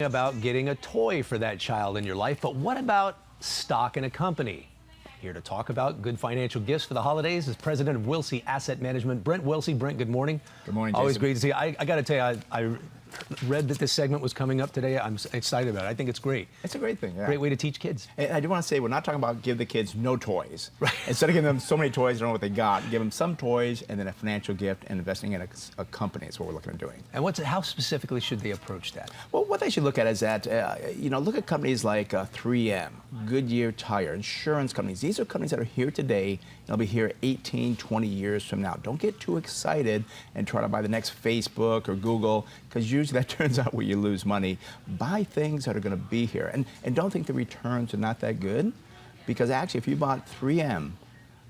About getting a toy for that child in your life, but what about stock in a company? Here to talk about good financial gifts for the holidays is President of Wilsey Asset Management, Brent Wilsey. Brent, good morning. Good morning, Jason. Always great to see you. I got to tell you, I read that this segment was coming up today. I'm excited about it. I think it's great. It's a great thing, yeah. Great way to teach kids. And I do want to say, we're not talking about give the kids no toys. Right. Instead of giving them so many toys, they don't know what they got. Give them some toys and then a financial gift and investing in a company is what we're looking at doing. And how specifically should they approach that? Well, what they should look at is that, look at companies like 3M, Goodyear Tire, insurance companies. These are companies that are here today, and they'll be here 18, 20 years from now. Don't get too excited and try to buy the next Facebook or Google, because usually that turns out where you lose money. Buy things that are going to be here. And don't think the returns are not that good, because actually if you bought 3M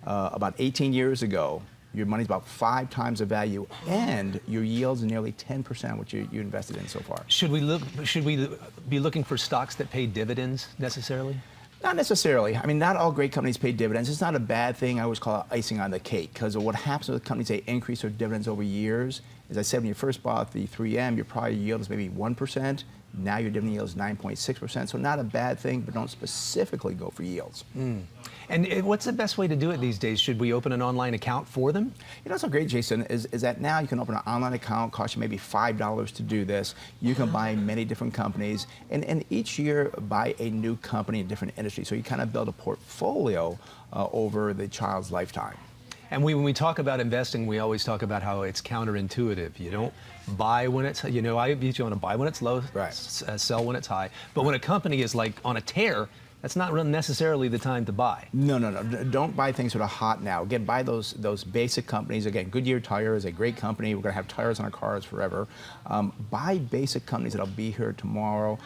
about 18 years ago, your money's about 5 times the value, and your yield's nearly 10%, which you invested in so far. Should we be looking for stocks that pay dividends necessarily? Not necessarily. I mean, not all great companies pay dividends. It's not a bad thing. I always call it icing on the cake, because what happens with companies, they increase their dividends over years. As I said, when you first bought the 3M, your prior yield is maybe 1%. Now your dividend yield is 9.6%. So not a bad thing, but don't specifically go for yields. And what's the best way to do it these days? Should we open an online account for them? You know what's so great, Jason, is that now you can open an online account, cost you maybe $5 to do this. You can buy many different companies, and each year buy a new company in different industries. So you kind of build a portfolio over the child's lifetime. And when we talk about investing, we always talk about how it's counterintuitive. You don't buy when it's, you want to buy when it's low, right. Sell when it's high. But when a company is like on a tear, that's not really necessarily the time to buy. No. Don't buy things that are hot now. Again, buy those basic companies. Again, Goodyear Tire is a great company. We're going to have tires on our cars forever. Buy basic companies that'll be here tomorrow.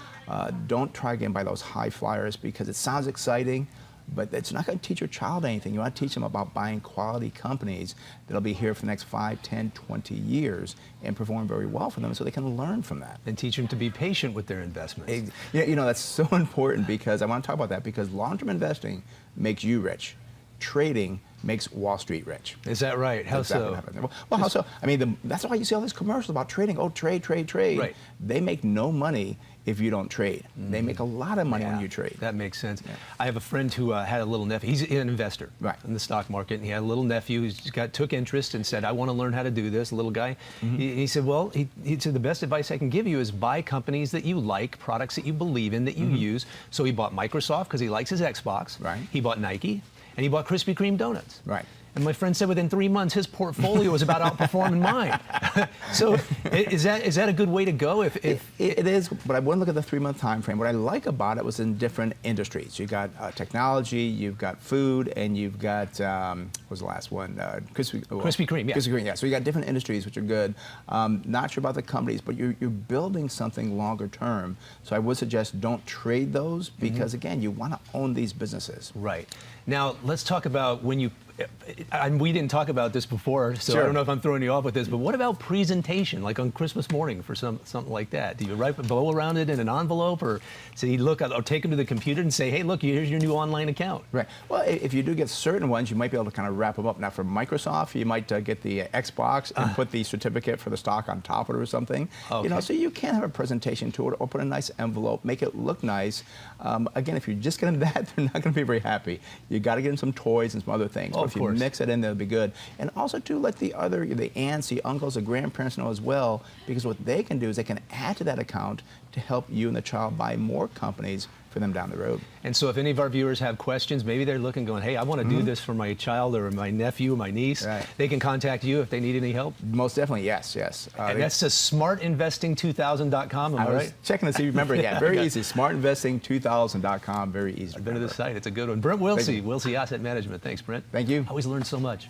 Don't try again buy those high flyers, because it sounds exciting, but it's not going to teach your child anything. You want to teach them about buying quality companies that'll be here for the next 5, 10, 20 years and perform very well for them, so they can learn from that. And teach them to be patient with their investments. That's so important, because I want to talk about that, because long-term investing makes you rich. Trading makes Wall Street rich. Is that right? How so? Well, how so? I mean, that's why you see all these commercials about trading. Oh, trade. Right. They make no money if you don't trade. They make a lot of money when you trade. That makes sense. Yeah. I have a friend who had a little nephew. He's an investor in the stock market, and he had a little nephew who took interest and said, I want to learn how to do this, a little guy. He said, well, he said, the best advice I can give you is buy companies that you like, products that you believe in, that you use. So he bought Microsoft because he likes his Xbox. Right. He bought Nike, and he bought Krispy Kreme donuts. Right. And my friend said within 3 months, his portfolio was about outperforming mine. So is that a good way to go? It is, but I wouldn't look at the 3-month time frame. What I like about it was in different industries. You got technology, you've got food, and you've got, what was the last one? Krispy Kreme, yeah. Krispy Kreme, yeah. So you got different industries, which are good. Not sure about the companies, but you're building something longer term. So I would suggest don't trade those, because again, you want to own these businesses. Right. Now, let's talk about when you, and we didn't talk about this before, so Sure. I don't know if I'm throwing you off with this, but what about presentation, like on Christmas morning for something like that? Do you write a bow around it in an envelope, or say, look, or take them to the computer and say, hey, look, here's your new online account? Right. Well, if you do get certain ones, you might be able to kind of wrap them up. Now, for Microsoft, you might get the Xbox and put the certificate for the stock on top of it or something. Okay. So you can have a presentation to it, or put a nice envelope, make it look nice. Again, if you're just getting that, they're not going to be very happy. You got to get them some toys and some other things. But if you mix it in, that'll be good. And also, too, let the aunts, the uncles, the grandparents know as well, because what they can do is they can add to that account to help you and the child buy more companies for them down the road. And so if any of our viewers have questions, maybe they're looking, going, hey, I want to do this for my child or my nephew or my niece, they can contact you if they need any help? Most definitely, yes. And that's to smartinvesting2000.com, am I right? Checking to see, remember, very easy, smartinvesting2000.com, very easy. I've been to the site, it's a good one. Brent Wilsey, Wilsey Asset Management. Thanks, Brent. Thank you. I always learn so much.